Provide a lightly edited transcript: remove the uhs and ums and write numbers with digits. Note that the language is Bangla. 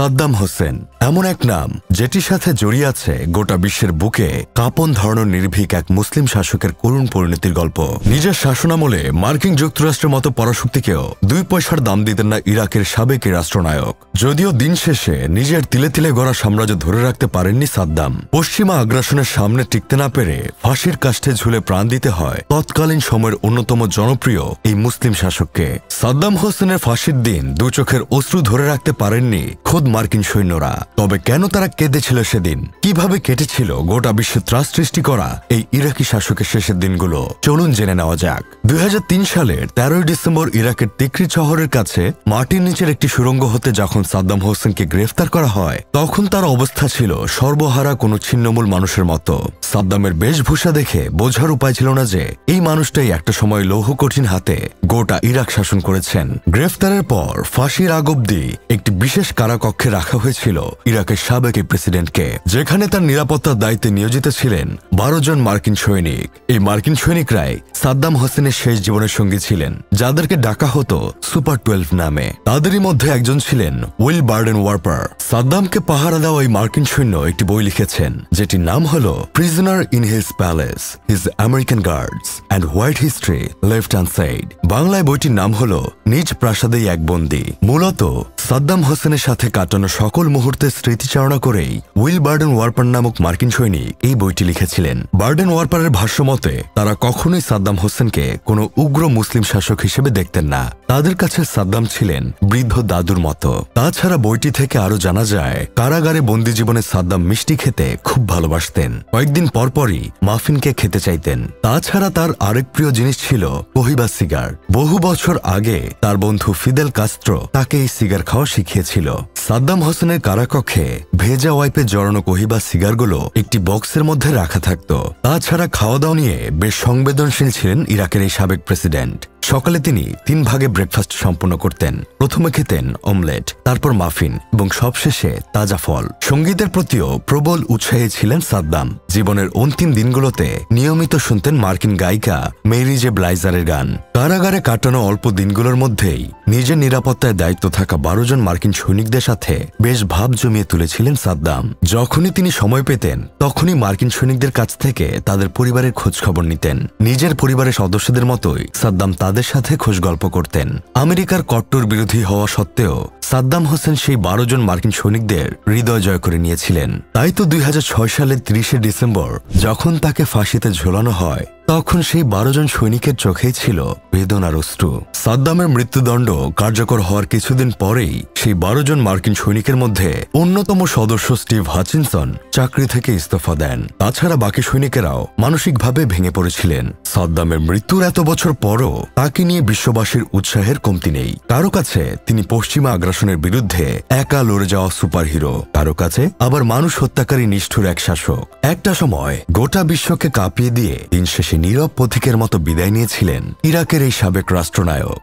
সাদ্দাম হোসেন এমন এক নাম যেটির সাথে জড়িয়ে আছে গোটা বিশ্বের বুকে কাঁপন ধরানোর নির্ভীক এক মুসলিম শাসকের করুণ পরিণতির গল্প। নিজের শাসনামলে মার্কিন যুক্তরাষ্ট্রের মতো পরাশক্তিকেও 2 পয়সার দাম দিতেন না ইরাকের সাবেক রাষ্ট্রনায়ক। যদিও দিন শেষে নিজের তিলে তিলে গড়া সাম্রাজ্য ধরে রাখতে পারেননি সাদ্দাম। পশ্চিমা আগ্রাসনের সামনে টিকতে না পেরে ফাঁসির কাষ্ঠে ঝুলে প্রাণ দিতে হয় তৎকালীন সময়ের অন্যতম জনপ্রিয় এই মুসলিম শাসককে। সাদ্দাম হোসেনের ফাঁসির দিন 2 চোখের অশ্রু ধরে রাখতে পারেননি খোদ মার্কিন সৈন্যরা। তবে কেন তারা কেঁদেছিল সেদিন, কিভাবে কেটেছিল গোটা বিশ্বে ত্রাস সৃষ্টি করা এই ইরাকি শাসকের শেষের দিনগুলো, চলুন জেনে নেওয়া যাক। 2003 সালের 13 ডিসেম্বর ইরাকের তিকরিত শহরের কাছে মাটির নিচের একটি সুড়ঙ্গ হতে যখন সাদ্দাম হোসেনকে গ্রেফতার করা হয়, তখন তার অবস্থা ছিল সর্বহারা কোনো ছিন্নমূল মানুষের মতো। সাদ্দামের বেশভূষা দেখে বোঝার উপায় ছিল না যে এই মানুষটাই একটা সময় লৌহ কঠিন হাতে গোটা ইরাক শাসন করেছেন। গ্রেফতারের পর ফাঁসির আগ অবধি একটি বিশেষ কারাকক্ষে রাখা হয়েছিল ইরাকের সাবেক প্রেসিডেন্টকে, যেখানে তার নিরাপত্তার দায়িত্বে নিয়োজিত ছিলেন 12 জন মার্কিন সৈনিক। এই মার্কিন সৈনিকরাই সাদ্দাম হোসেনের শেষ জীবনের সঙ্গী ছিলেন, যাদেরকে ডাকা হতো সুপার 12 নামে। তাদেরই মধ্যে একজন ছিলেন উইল বার্ডেন ওয়ার্পার। সাদ্দামকে পাহারা দেওয়া এই মার্কিন সৈন্য একটি বই লিখেছেন, যেটির নাম হল prisoner in his palace, his American guards and what history left unsaid. বাংলায় বইটির নাম হল নিজ প্রাসাদেই এক বন্দী। মূলত সাদ্দাম হোসেনের সাথে কাটানো সকল মুহূর্তের স্মৃতিচারণা করেই উইল বার্ডেন ওয়ার্পার নামক মার্কিন সৈনিক এই বইটি লিখেছিলেন। বার্ডেন ওয়ার্পারের ভাষ্যমতে তারা কখনোই সাদ্দাম হোসেনকে কোনো উগ্র মুসলিম শাসক হিসেবে দেখতেন না। তাদের কাছে সাদ্দাম ছিলেন বৃদ্ধ দাদুর মতো। তাছাড়া বইটি থেকে আরো জানা যায় কারাগারে বন্দী জীবনে সাদ্দাম মিষ্টি খেতে খুব ভালোবাসতেন। কয়েকদিন পরপরই মাফিনকে খেতে চাইতেন। তাছাড়া তার আরেক প্রিয় জিনিস ছিল কহিবা সিগার। বহু বছর আগে তার বন্ধু ফিদেল কাস্ত্রো তাকে এই সিগার খাওয়া শিখিয়েছিল। সাদ্দাম হোসেনের কারাকক্ষে ভেজা ওয়াইপে জড়ানো কহিবা সিগারগুলো একটি বক্সের মধ্যে রাখা থাকত। তাছাড়া খাওয়া দাওয়া নিয়ে বেশ সংবেদনশীল ছিলেন ইরাকের এই সাবেক প্রেসিডেন্ট। সকালে তিনি 3 ভাগে ব্রেকফাস্ট সম্পন্ন করতেন। প্রথমে খেতেন অমলেট, তারপর মাফিন এবং সবশেষে তাজা ফল। সঙ্গীতের প্রতিও প্রবল উৎসাহী ছিলেন সাদ্দাম। জীবনের অন্তিম দিনগুলোতে নিয়মিত শুনতেন মার্কিন গায়িকা মেরি জে ব্লাইজারের গান। কারাগারে কাটানো অল্প দিনগুলোর মধ্যেই নিজের নিরাপত্তায় দায়িত্ব থাকা 12 জন মার্কিন সৈনিকদের সাথে বেশ ভাব জমিয়ে তুলেছিলেন সাদ্দাম। যখনই তিনি সময় পেতেন তখনই মার্কিন সৈনিকদের কাছ থেকে তাদের পরিবারের খোঁজ খবর নিতেন। নিজের পরিবারের সদস্যদের মতোই সাদ্দাম তাদের সাথে খোঁজ গল্প করতেন। আমেরিকার কট্টর বিরোধী হওয়া সত্ত্বেও সাদ্দাম হোসেন সেই 12 জন মার্কিন সৈনিকদের হৃদয় জয় করে নিয়েছিলেন। তাই তো 2006 সালের 30 ডিসেম্বর যখন তাকে ফাঁসিতে ঝোলানো হয়, তখন সেই 12 জন সৈনিকের চোখেই ছিল বেদনার অশ্রু। সাদ্দামের মৃত্যুদণ্ড কার্যকর হওয়ার কিছুদিন পরেই সেই 12 জন মার্কিন সৈনিকের মধ্যে অন্যতম সদস্য স্টিভ হাচিনসন চাকরি থেকে ইস্তফা দেন। তাছাড়া বাকি সৈনিকেরাও মানসিকভাবে ভেঙে পড়েছিলেন। সাদ্দামের মৃত্যুর এত বছর পরও তাকে নিয়ে বিশ্ববাসীর উৎসাহের কমতি নেই। কারো কাছে তিনি পশ্চিমা আগ্রাসনের বিরুদ্ধে একা লড়ে যাওয়া সুপারহিরো, কারো কাছে আবার মানুষ হত্যাকারী নিষ্ঠুর এক শাসক। একটা সময় গোটা বিশ্বকে কাঁপিয়ে দিয়ে দিন শেষে নীরব পথিকের মতো বিদায় নিয়েছিলেন ইরাকের এই সাবেক রাষ্ট্রনায়ক।